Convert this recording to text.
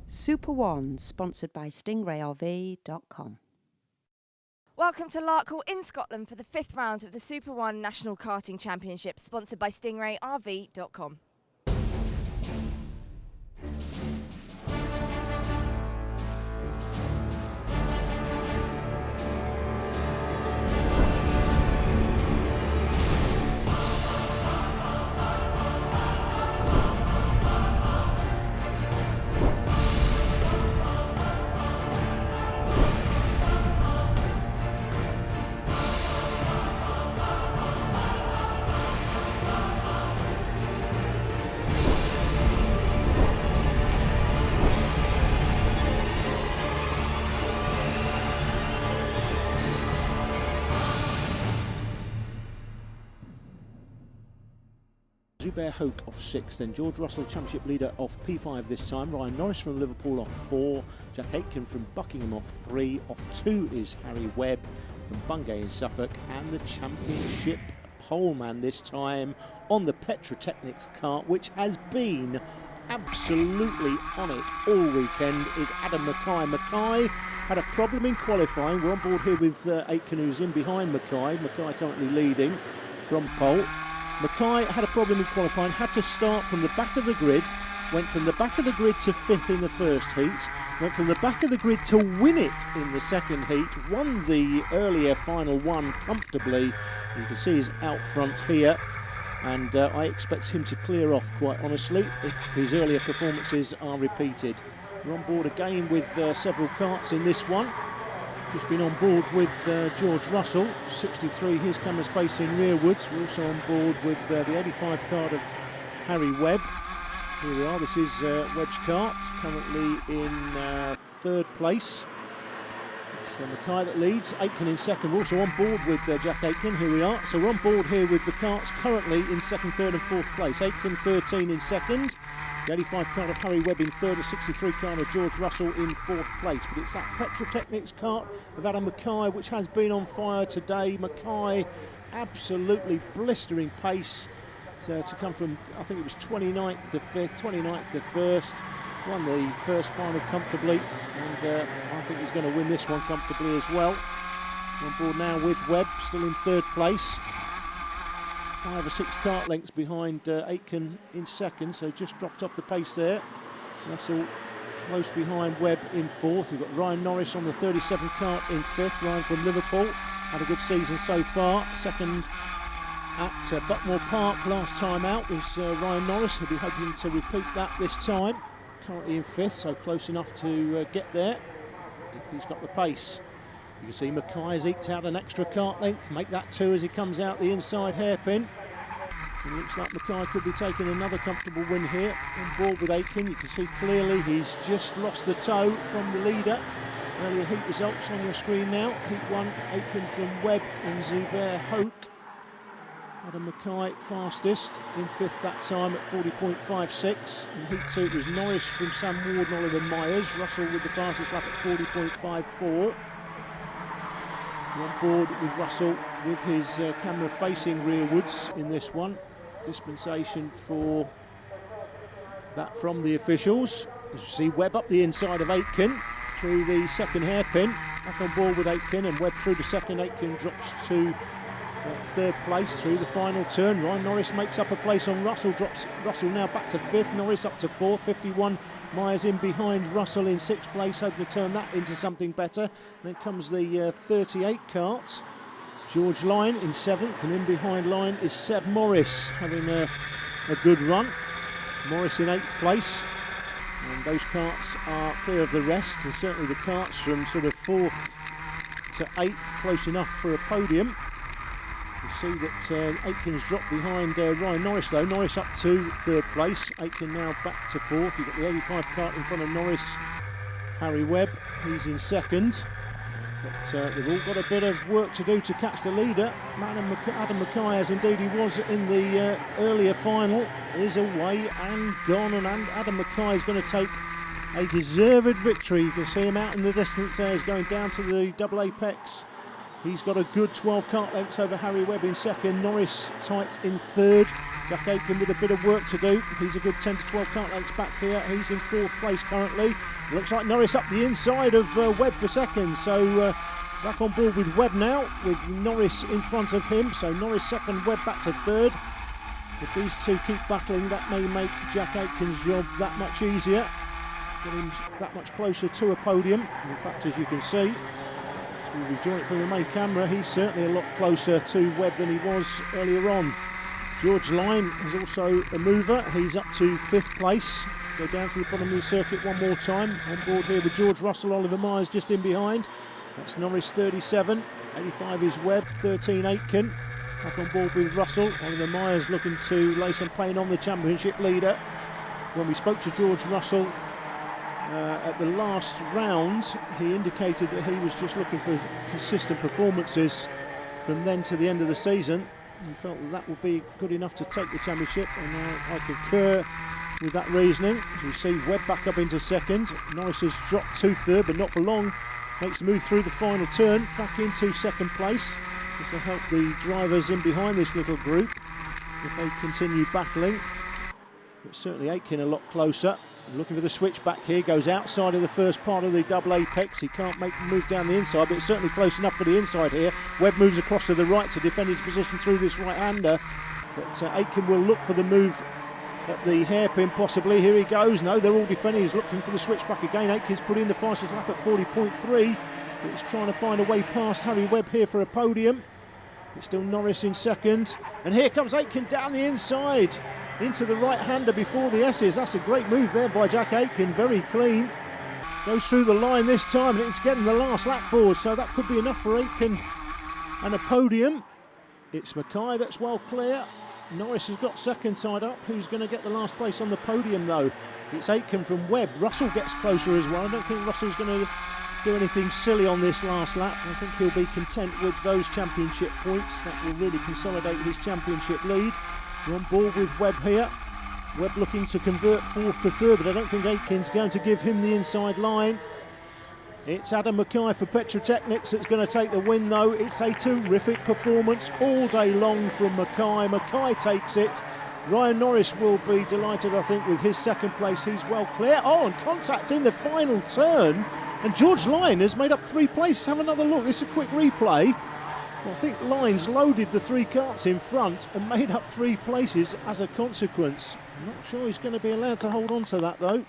Super One, sponsored by StingrayRV.com. Welcome to Larkhall in Scotland for the 5th round of the Super One National Karting Championship, sponsored by StingrayRV.com. Zubair Hoke off 6th, then George Russell, championship leader, off P5 this time. Ryan Norris from Liverpool off 4, Jack Aitken from Buckingham off 3, off 2 is Harry Webb from Bungay in Suffolk, and the championship poleman this time on the Petrotechnics kart, which has been absolutely on it all weekend, is Adam Mackay. Mackay had a problem in qualifying. We're on board here with Aitken, who's in behind Mackay. Mackay currently leading from pole. Mackay had a problem in qualifying, had to start from the back of the grid, went from the back of the grid to 5th in the first heat, went from the back of the grid to win it in the second heat, won the earlier final one comfortably. You can see he's out front here, and I expect him to clear off, quite honestly, if his earlier performances are repeated. We're on board again with several karts in this one. Just been on board with George Russell, 63, his cameras facing rearwards. We're also on board with the 85 card of Harry Webb. Here we are, this is Webb's kart, currently in 3rd place. So Mackay that leads, Aitken in 2nd. We're also on board with Jack Aitken, here we are. So we're on board here with the karts currently in 2nd, 3rd and 4th place. Aitken 13 in 2nd. The 85 card of Harry Webb in 3rd, the 63 card of George Russell in 4th place. But it's that Petrotechnics kart of Adam Mackay which has been on fire today. Mackay, absolutely blistering pace to come from, I think it was 29th to 5th, 29th to 1st. Won the first final comfortably, and I think he's going to win this one comfortably as well. On board now with Webb, still in 3rd place. 5 or 6 kart lengths behind Aitken in 2nd, so just dropped off the pace there. Russell close behind Webb in 4th. We've got Ryan Norris on the 37 kart in 5th. Ryan from Liverpool, had a good season so far. 2nd at Buckmore Park last time out was Ryan Norris. He'll be hoping to repeat that this time. Currently in 5th, so close enough to get there if he's got the pace. You can see Mackay has eked out an extra kart length, make that 2 as he comes out the inside hairpin. It looks like Mackay could be taking another comfortable win here. On board with Aitken, you can see clearly he's just lost the toe from the leader. Earlier heat results on your screen now. Heat 1, Aitken from Webb and Zubair Hoke. Adam Mackay fastest in 5th that time at 40.56. In Heat 2 it was Norris from Sam Ward and Oliver Myers. Russell with the fastest lap at 40.54. On board with Russell with his camera facing rearwards in this one. Dispensation for that from the officials. As you see, Webb up the inside of Aitken through the 2nd hairpin. Back on board with Aitken, and Webb through the 2nd. Aitken drops to 3rd place through the final turn. Ryan Norris makes up a place on Russell, drops Russell now back to 5th, Norris up to 4th, 51 Myers in behind Russell in 6th place, hoping to turn that into something better. Then comes the 38 kart, George Lyon in 7th, and in behind Lyon is Seb Morris having a good run. Morris in 8th place, and those karts are clear of the rest, and certainly the karts from sort of 4th to 8th close enough for a podium. You see that Aitken's dropped behind Ryan Norris though. Norris up to 3rd place. Aitken now back to 4th. You've got the 85 kart in front of Norris. Harry Webb, he's in 2nd. But they've all got a bit of work to do to catch the leader. Adam Mackay, as indeed he was in the earlier final, is away and gone. And Adam Mackay is going to take a deserved victory. You can see him out in the distance there. He's going down to the double apex. He's got a good 12 kart lengths over Harry Webb in 2nd. Norris tight in 3rd. Jack Aitken with a bit of work to do. He's a good 10 to 12 kart lengths back here. He's in 4th place currently. Looks like Norris up the inside of Webb for second. So back on board with Webb now, with Norris in front of him. So Norris second, Webb back to 3rd. If these two keep battling, that may make Jack Aitken's job that much easier. Get him that much closer to a podium. In fact, as you can see, as we rejoin it from the main camera, he's certainly a lot closer to Webb than he was earlier on. George Lyne is also a mover. He's up to 5th place. Go down to the bottom of the circuit one more time. On board here with George Russell, Oliver Myers just in behind. That's Norris 37. 85 is Webb, 13 Aitken. Back on board with Russell. Oliver Myers looking to lay some pain on the championship leader. When we spoke to George Russell at the last round, he indicated that he was just looking for consistent performances from then to the end of the season. He felt that that would be good enough to take the championship, and I concur with that reasoning. As we see, Webb back up into 2nd. Norris has dropped to 3rd, but not for long. Makes the move through the final turn, back into 2nd place. This will help the drivers in behind this little group if they continue battling. But certainly Aitken a lot closer. Looking for the switch back here, goes outside of the first part of the double apex. He can't make the move down the inside, but it's certainly close enough for the inside here. Webb moves across to the right to defend his position through this right-hander. But Aitken will look for the move at the hairpin possibly. Here he goes. No, they're all defending. He's looking for the switch back again. Aitken's put in the fastest lap at 40.3. But he's trying to find a way past Harry Webb here for a podium. It's still Norris in 2nd. And here comes Aitken down the inside into the right-hander before the S's. That's a great move there by Jack Aitken, very clean. Goes through the line this time, and it's getting the last lap board, so that could be enough for Aitken and a podium. It's Mackay that's well clear. Norris has got 2nd tied up. Who's going to get the last place on the podium though? It's Aitken from Webb. Russell gets closer as well. I don't think Russell's going to do anything silly on this last lap. I think he'll be content with those championship points. That will really consolidate his championship lead. We're on board with Webb here. Webb looking to convert 4th to 3rd, but I don't think Aitken's going to give him the inside line. It's Adam Mackay for Petrotechnics that's going to take the win though. It's a terrific performance all day long from Mackay. Mackay takes it. Ryan Norris will be delighted, I think, with his 2nd place. He's well clear. Oh, and contact in the final turn. And George Lyne has made up 3 places. Have another look. This is a quick replay. I think Lyne's loaded the 3 karts in front and made up 3 places as a consequence. I'm not sure he's going to be allowed to hold on to that though.